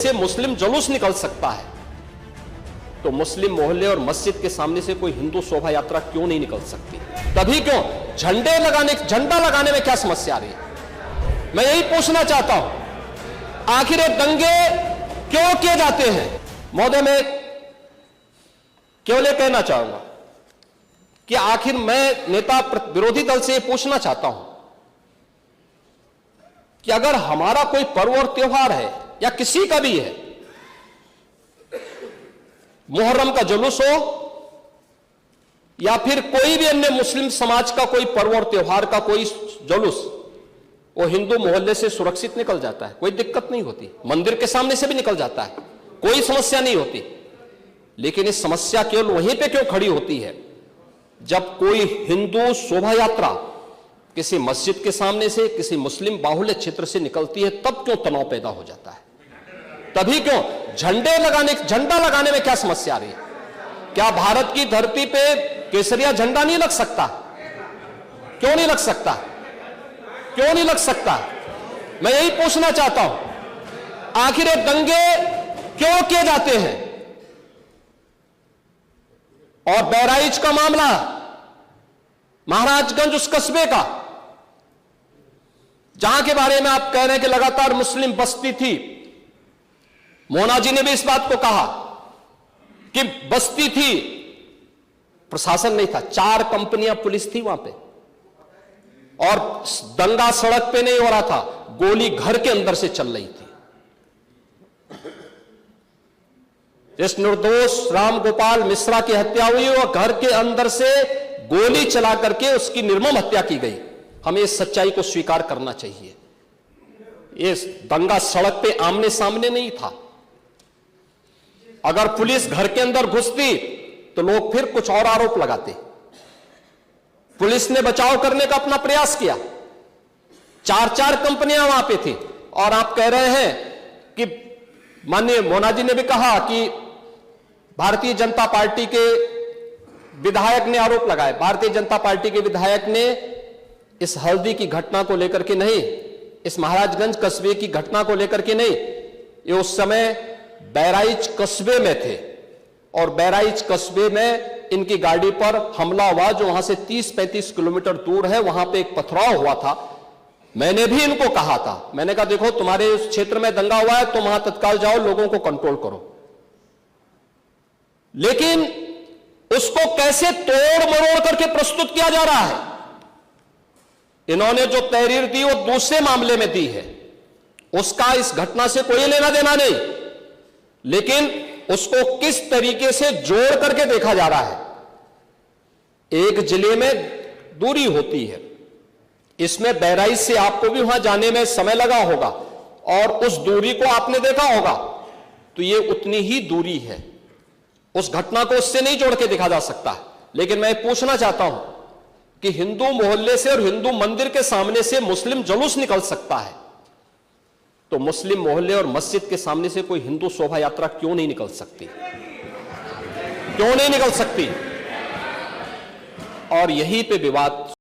से मुस्लिम जुलूस निकल सकता है तो मुस्लिम मोहल्ले और मस्जिद के सामने से कोई हिंदू शोभा यात्रा क्यों नहीं निकल सकती? तभी क्यों झंडा लगाने में क्या समस्या आ रही है? मैं यही पूछना चाहता हूं, आखिर ये दंगे क्यों किए जाते हैं? महोदय, मैं केवल ये कहना चाहूंगा कि आखिर मैं नेता विरोधी दल से ये पूछना चाहता हूं कि अगर हमारा कोई पर्व और त्योहार है या किसी का भी है, मुहर्रम का जुलूस हो या फिर कोई भी अन्य मुस्लिम समाज का कोई पर्व और त्योहार का कोई जुलूस, वो हिंदू मोहल्ले से सुरक्षित निकल जाता है, कोई दिक्कत नहीं होती। मंदिर के सामने से भी निकल जाता है, कोई समस्या नहीं होती। लेकिन इस समस्या केवल वहीं पे क्यों खड़ी होती है जब कोई हिंदू शोभा यात्रा किसी मस्जिद के सामने से, किसी मुस्लिम बाहुल्य क्षेत्र से निकलती है, तब क्यों तनाव पैदा हो जाता है? तभी क्यों झंडा लगाने में क्या समस्या आ रही है? क्या भारत की धरती पे केसरिया झंडा नहीं लग सकता? क्यों नहीं लग सकता? क्यों नहीं लग सकता? मैं यही पूछना चाहता हूं, आखिर ये दंगे क्यों किए जाते हैं? और बहराइच का मामला, महाराजगंज उस कस्बे का, जहां के बारे में आप कह रहे हैं कि लगातार मुस्लिम बस्ती थी, मोना जी ने भी इस बात को कहा कि बस्ती थी, प्रशासन नहीं था, 4 कंपनियां पुलिस थी वहां पे, और दंगा सड़क पे नहीं हो रहा था, गोली घर के अंदर से चल रही थी। जिस निर्दोष राम गोपाल मिश्रा की हत्या हुई और घर के अंदर से गोली चला करके उसकी निर्मम हत्या की गई, हमें इस सच्चाई को स्वीकार करना चाहिए। ये दंगा सड़क पे आमने सामने नहीं था। अगर पुलिस घर के अंदर घुसती तो लोग फिर कुछ और आरोप लगाते। पुलिस ने बचाव करने का अपना प्रयास किया, 4 कंपनियां वहां पे थी, और आप कह रहे हैं कि माननीय मोना जी ने भी कहा कि भारतीय जनता पार्टी के विधायक ने आरोप लगाए। भारतीय जनता पार्टी के विधायक ने इस हल्दी की घटना को लेकर के नहीं, इस महाराजगंज कस्बे की घटना को लेकर के नहीं, ये उस समय बहराइच कस्बे में थे, और बहराइच कस्बे में इनकी गाड़ी पर हमला हुआ, जो वहां से 30-35 किलोमीटर दूर है। वहां पे एक पथराव हुआ था। मैंने भी इनको कहा था, मैंने कहा देखो तुम्हारे उस क्षेत्र में दंगा हुआ है, तुम वहां तत्काल जाओ, लोगों को कंट्रोल करो। लेकिन उसको कैसे तोड़ मरोड़ करके प्रस्तुत किया जा रहा है? इन्होंने जो तहरीर दी वो दूसरे मामले में दी है, उसका इस घटना से कोई लेना देना नहीं, लेकिन उसको किस तरीके से जोड़ करके देखा जा रहा है। एक जिले में दूरी होती है, इसमें बहराइच से आपको भी वहां जाने में समय लगा होगा, और उस दूरी को आपने देखा होगा, तो ये उतनी ही दूरी है। उस घटना को उससे नहीं जोड़ के देखा जा सकता। लेकिन मैं पूछना चाहता हूं कि हिंदू मोहल्ले से और हिंदू मंदिर के सामने से मुस्लिम जुलूस निकल सकता है तो मुस्लिम मोहल्ले और मस्जिद के सामने से कोई हिंदू शोभा यात्रा क्यों नहीं निकल सकती? क्यों नहीं निकल सकती? और यहीं पे विवाद